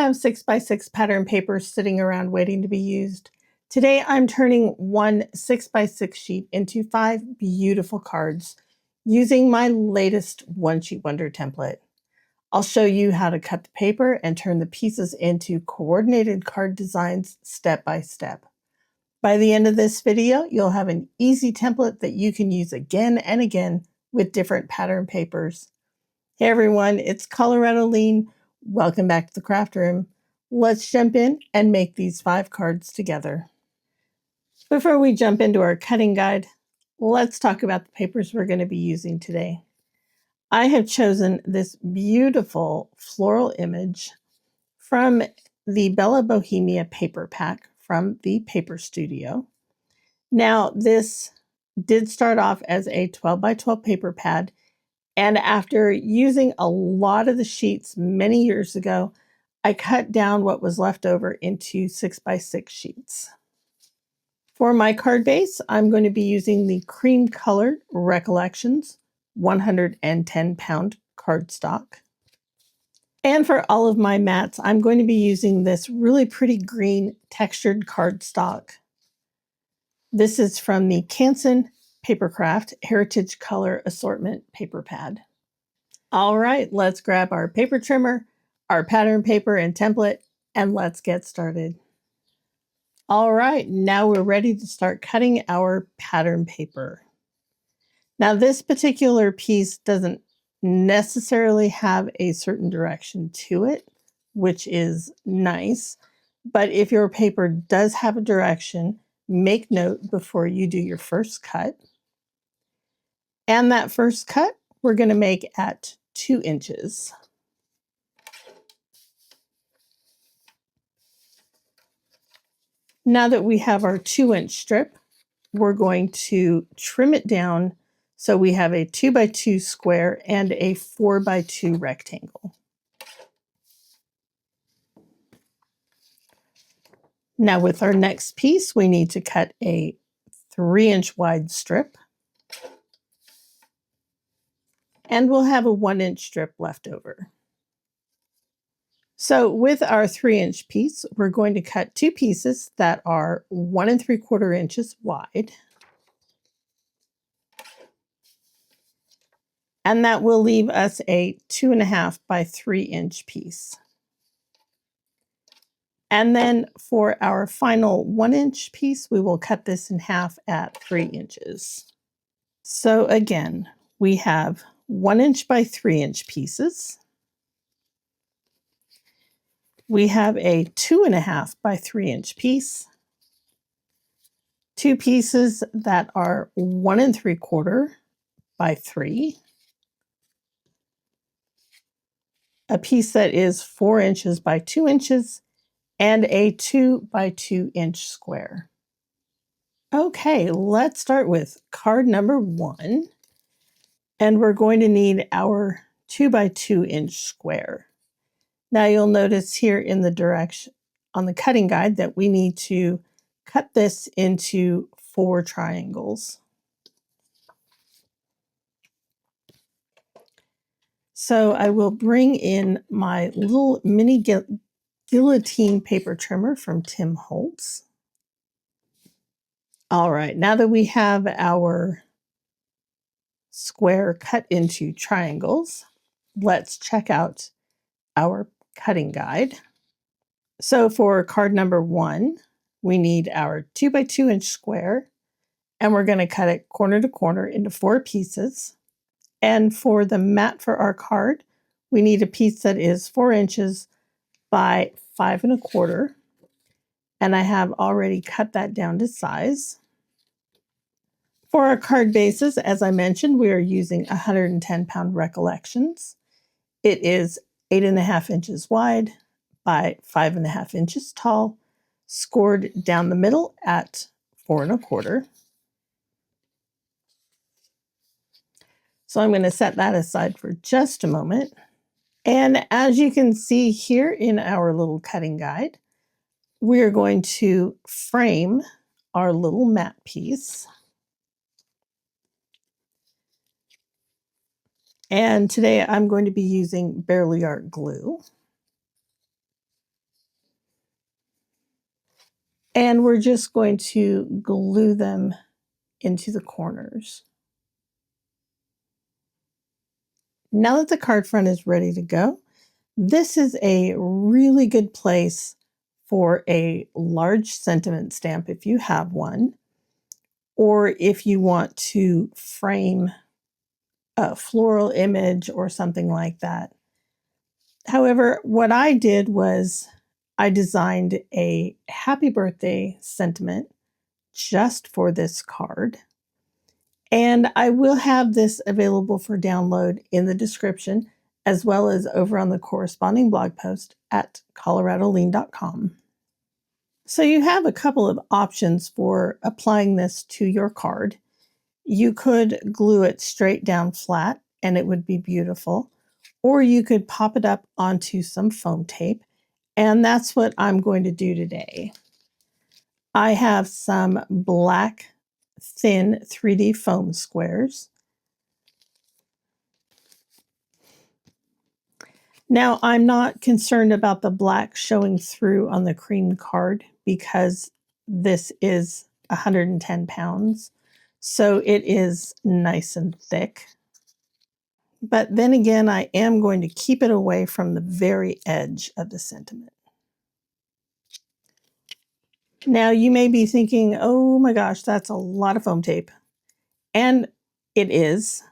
have 6x6 pattern paper sitting around waiting to be used. Today I'm turning one 6x6 sheet into 5 beautiful cards using my latest One Sheet Wonder template. I'll show you how to cut the paper and turn the pieces into coordinated card designs step by step. By the end of this video, you'll have an easy template that you can use again and again with different pattern papers. Hey everyone, it's Colorado Lean. Welcome back to the craft room. Let's jump in and make these 5 cards together. Before we jump into our cutting guide, let's talk about the papers we're going to be using today. I have chosen this beautiful floral image from the Bella Bohemia paper pack from the Paper Studio. Now, this did start off as a 12x12 paper pad, and after using a lot of the sheets many years ago, I cut down what was left over into 6x6 sheets. For my card base, I'm going to be using the cream colored Recollections 110-pound cardstock. And for all of my mats, I'm going to be using this really pretty green textured cardstock. This is from the Canson Papercraft Heritage Color Assortment paper pad. All right, let's grab our paper trimmer, our pattern paper and template, and let's get started. All right, now we're ready to start cutting our pattern paper. Now this particular piece doesn't necessarily have a certain direction to it, which is nice. But if your paper does have a direction, make note before you do your first cut. And that first cut, we're going to make at 2 inches. Now that we have our 2-inch strip, we're going to trim it down so we have a 2x2 square and a 4x2 rectangle. Now with our next piece, we need to cut a 3-inch wide strip. And we'll have a 1-inch strip left over. So with our 3-inch piece, we're going to cut 2 pieces that are 1 3/4 inches wide. And that will leave us a 2.5 by 3-inch piece. And then for our final 1-inch piece, we will cut this in half at 3 inches. So again, we have 1-inch by 3-inch pieces. We have a 2.5 by 3-inch piece. 2 pieces that are 1 3/4 by 3. A piece that is 4 inches by 2 inches, and a 2 by 2 inch square. Okay, let's start with card number 1. And we're going to need our 2 by 2 inch square. Now you'll notice here in the direction on the cutting guide that we need to cut this into 4 triangles. So I will bring in my little mini guillotine paper trimmer from Tim Holtz. All right, now that we have our square cut into triangles, let's check out our cutting guide. So for card number 1, we need our 2 by 2 inch square, and we're going to cut it corner to corner into 4 pieces. And for the mat for our card, we need a piece that is 4 inches by 5 1/4. And I have already cut that down to size. For our card bases, as I mentioned, we are using 110-pound Recollections. It is 8.5 inches wide by 5.5 inches tall, scored down the middle at 4 1/4. So I'm going to set that aside for just a moment. And as you can see here in our little cutting guide, we are going to frame our little mat piece. And today I'm going to be using Barely Art glue. And we're just going to glue them into the corners. Now that the card front is ready to go, this is a really good place for a large sentiment stamp if you have one, or if you want to frame a floral image or something like that. However, what I did was I designed a happy birthday sentiment just for this card. And I will have this available for download in the description, as well as over on the corresponding blog post at coloradolean.com. So you have a couple of options for applying this to your card. You could glue it straight down flat and it would be beautiful, or you could pop it up onto some foam tape, and that's what I'm going to do today. I have some black thin 3D foam squares. Now, I'm not concerned about the black showing through on the cream card because this is 110 pounds, so it is nice and thick. But then again, I am going to keep it away from the very edge of the sentiment. Now, you may be thinking, oh my gosh, that's a lot of foam tape. And it is,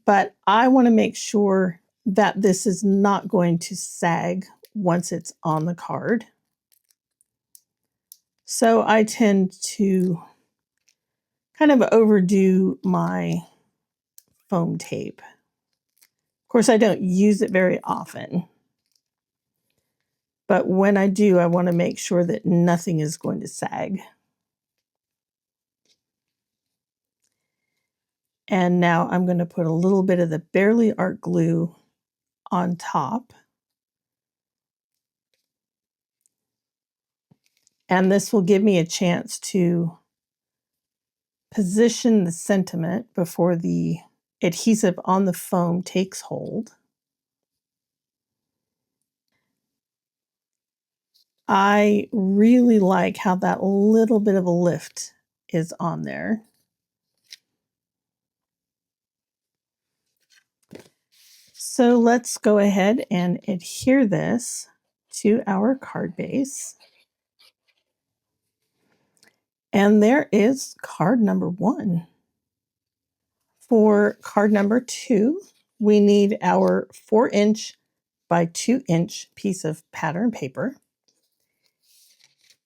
but I want to make sure that this is not going to sag once it's on the card. So I tend to kind of overdo my foam tape. Of course, I don't use it very often, but when I do, I want to make sure that nothing is going to sag. And now I'm going to put a little bit of the Barely Art glue on top. And this will give me a chance to position the sentiment before the adhesive on the foam takes hold. I really like how that little bit of a lift is on there. So let's go ahead and adhere this to our card base. And there is card number 1. For card number 2, we need our 4-inch by 2-inch piece of pattern paper.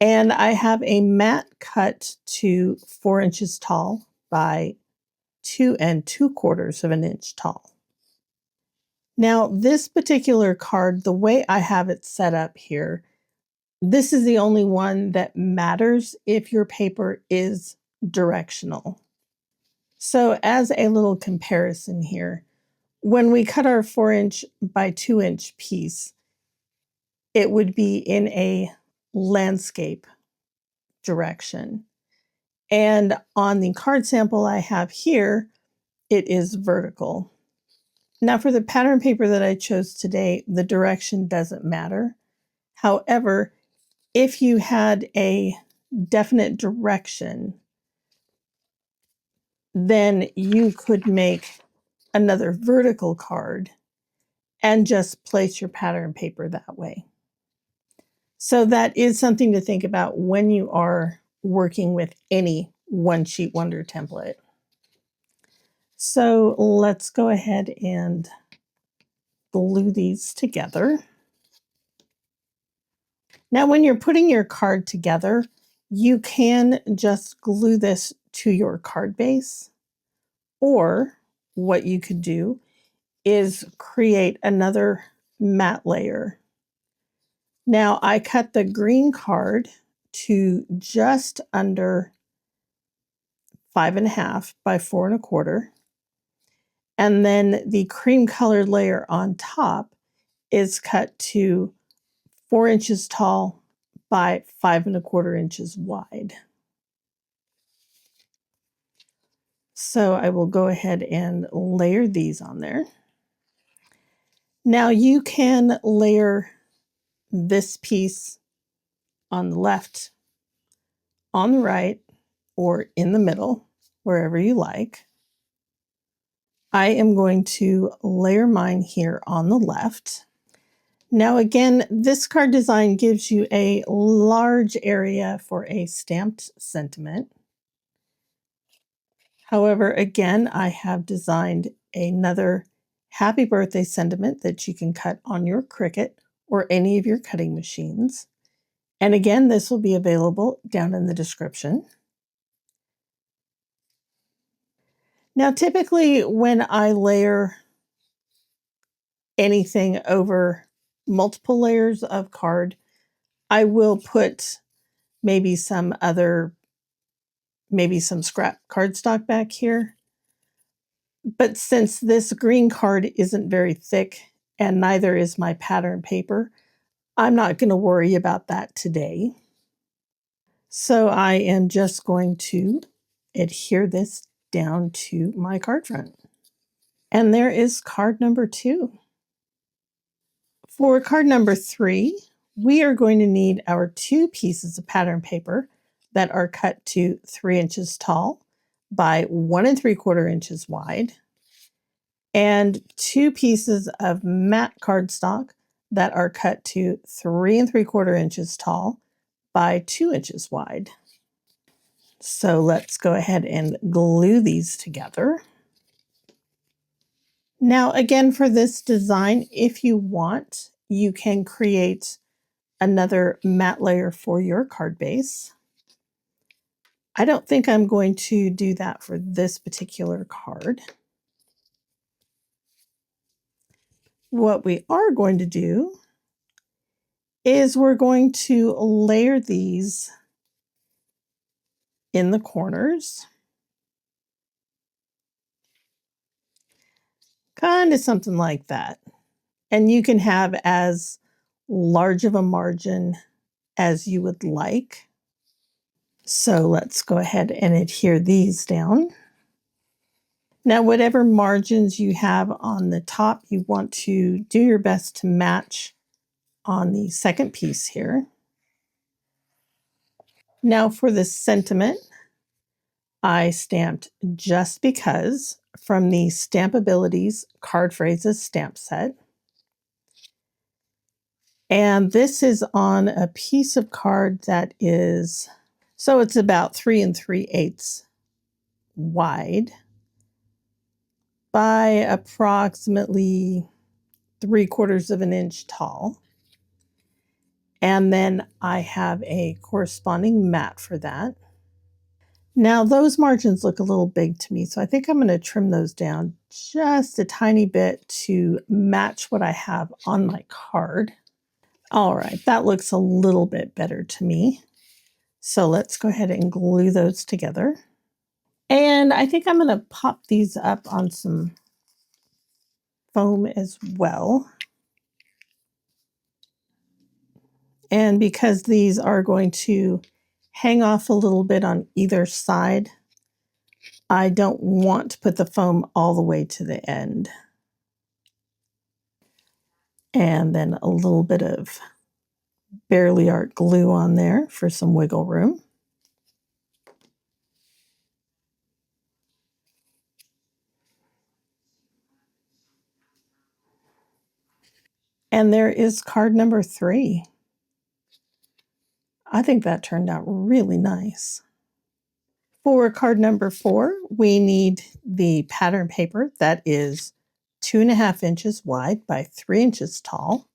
And I have a mat cut to 4 inches tall by 2 2/4 of an inch tall. Now, this particular card, the way I have it set up here, this is the only one that matters if your paper is directional. So as a little comparison here, when we cut our 4-inch by 2-inch piece, it would be in a landscape direction. And on the card sample I have here, it is vertical. Now for the pattern paper that I chose today, the direction doesn't matter. However, if you had a definite direction, then you could make another vertical card and just place your pattern paper that way. So that is something to think about when you are working with any one sheet wonder template. So let's go ahead and glue these together. Now, when you're putting your card together, you can just glue this to your card base, or what you could do is create another matte layer. Now, I cut the green card to just under 5.5 by 4.25. And then the cream colored layer on top is cut to 4 inches tall by 5.25 inches wide. So I will go ahead and layer these on there. Now you can layer this piece on the left on the right or in the middle, wherever you like. I am going to layer mine here on the left. Now again, this card design gives you a large area for a stamped sentiment. However, again, I have designed another happy birthday sentiment that you can cut on your Cricut or any of your cutting machines. And again, this will be available down in the description. Now, typically when I layer anything over multiple layers of card, I will put maybe some scrap cardstock back here. But since this green card isn't very thick and neither is my pattern paper, I'm not going to worry about that today. So I am just going to adhere this down to my card front. And there is card number 2. For card number 3, we are going to need our 2 pieces of pattern paper that are cut to 3 inches tall by 1 3/4 inches wide, and 2 pieces of matte cardstock that are cut to 3 3/4 inches tall by 2 inches wide. So let's go ahead and glue these together. Now again, for this design, if you want, you can create another matte layer for your card base. I don't think I'm going to do that for this particular card. What we are going to do is we're going to layer these in the corners. Kind of something like that. And you can have as large of a margin as you would like. So let's go ahead and adhere these down. Now, whatever margins you have on the top, you want to do your best to match on the second piece here. Now for the sentiment, I stamped Just Because from the Stampabilities Card Phrases stamp set. And this is on a piece of card that is, so it's about 3 3/8 wide by approximately 3/4 of an inch tall. And then I have a corresponding mat for that. Now those margins look a little big to me, so I think I'm going to trim those down just a tiny bit to match what I have on my card. All right, that looks a little bit better to me. So let's go ahead and glue those together. And I think I'm going to pop these up on some foam as well. And because these are going to hang off a little bit on either side, I don't want to put the foam all the way to the end. And then a little bit of Barely Art glue on there for some wiggle room. And there is card number 3. I think that turned out really nice. For card number 4, we need the pattern paper that is 2 1/2 inches wide by 3 inches tall,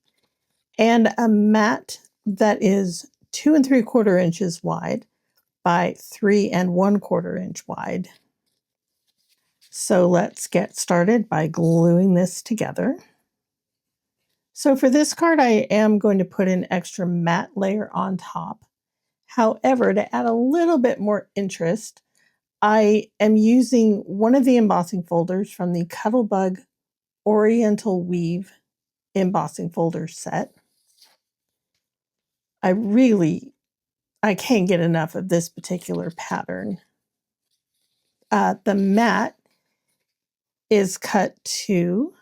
and a mat that is 2 3/4 inches wide by 3 1/4 inch wide. So let's get started by gluing this together. So for this card, I am going to put an extra matte layer on top. However, to add a little bit more interest, I am using one of the embossing folders from the Cuttlebug Oriental Weave embossing folder set. I can't get enough of this particular pattern. The mat is cut to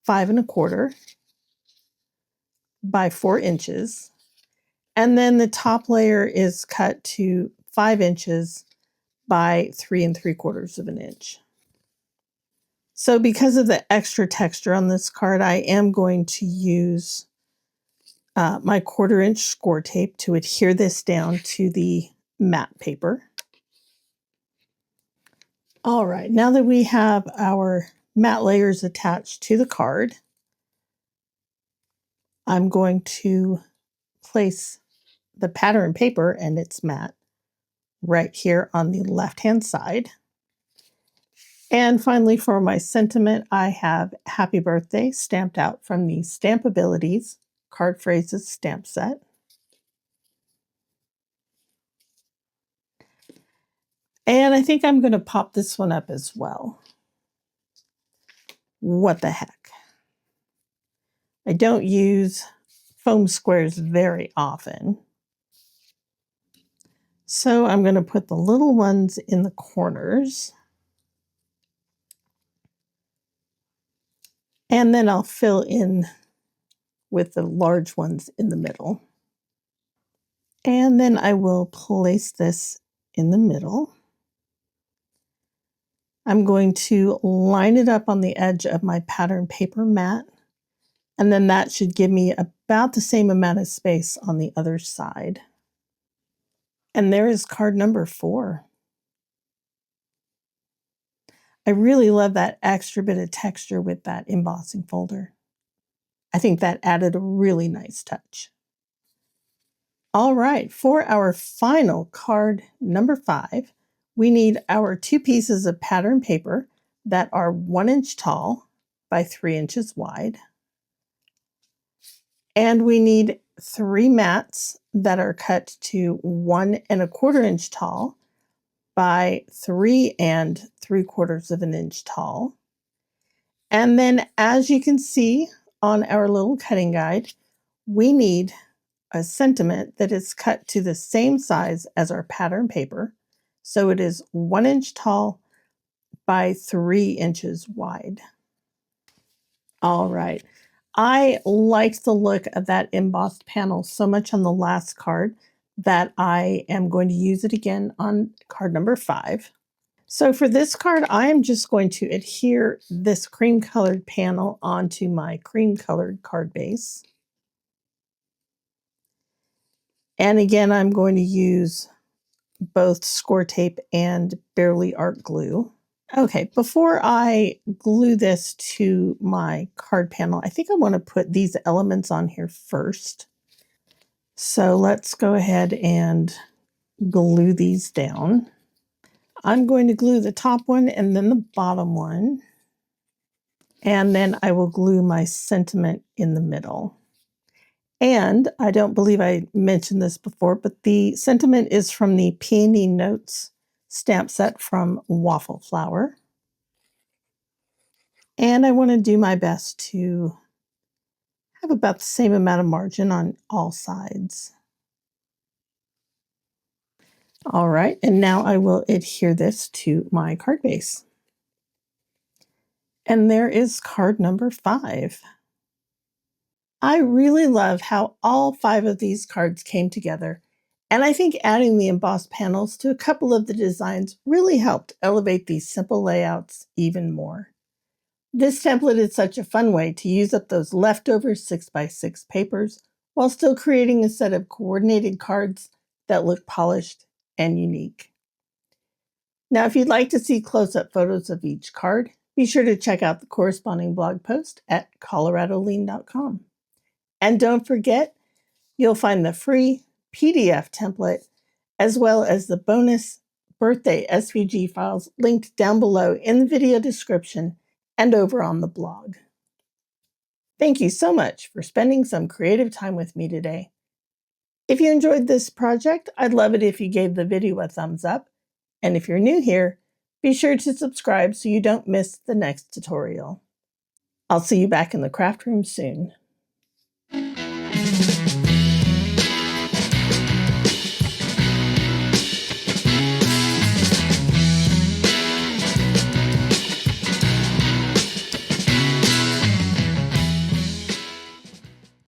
5 1/4 by 4 inches. And then the top layer is cut to 5 inches by 3 3/4 of an inch. So because of the extra texture on this card, I am going to use my 1/4 inch Scor-tape to adhere this down to the matte paper. All right, now that we have our matte layers attached to the card, I'm going to place the pattern paper, and it's matte, right here on the left-hand side. And finally, for my sentiment, I have Happy Birthday stamped out from the Stampabilities Card Phrases stamp set. And I think I'm going to pop this one up as well. What the heck? I don't use foam squares very often. So I'm going to put the little ones in the corners. And then I'll fill in with the large ones in the middle. And then I will place this in the middle. I'm going to line it up on the edge of my pattern paper mat, and then that should give me about the same amount of space on the other side. And there is card number 4. I really love that extra bit of texture with that embossing folder. I think that added a really nice touch. All right, for our final card number 5, we need our 2 pieces of pattern paper that are 1 inch tall by 3 inches wide. And we need 3 mats that are cut to 1 1/4 inch tall by 3 3/4 of an inch tall. And then, as you can see on our little cutting guide, we need a sentiment that is cut to the same size as our pattern paper. So it is 1 inch tall by 3 inches wide. All right. I liked the look of that embossed panel so much on the last card that I am going to use it again on card number 5. So for this card, I am just going to adhere this cream colored panel onto my cream colored card base. And again, I'm going to use both Scor-tape and Barely Art glue. Okay, before I glue this to my card panel, I think I want to put these elements on here first. So let's go ahead and glue these down. I'm going to glue the top one and then the bottom one. And then I will glue my sentiment in the middle. And I don't believe I mentioned this before, but the sentiment is from the Peony Notes stamp set from Waffle Flower. And I want to do my best to have about the same amount of margin on all sides. All right, and now I will adhere this to my card base. And there is card number 5. I really love how all 5 of these cards came together, and I think adding the embossed panels to a couple of the designs really helped elevate these simple layouts even more. This template is such a fun way to use up those leftover 6x6 papers while still creating a set of coordinated cards that look polished and unique. Now, if you'd like to see close-up photos of each card, be sure to check out the corresponding blog post at coloradolean.com. And don't forget, you'll find the free PDF template as well as the bonus birthday SVG files linked down below in the video description and over on the blog. Thank you so much for spending some creative time with me today. If you enjoyed this project, I'd love it if you gave the video a thumbs up. And if you're new here, be sure to subscribe so you don't miss the next tutorial. I'll see you back in the craft room soon.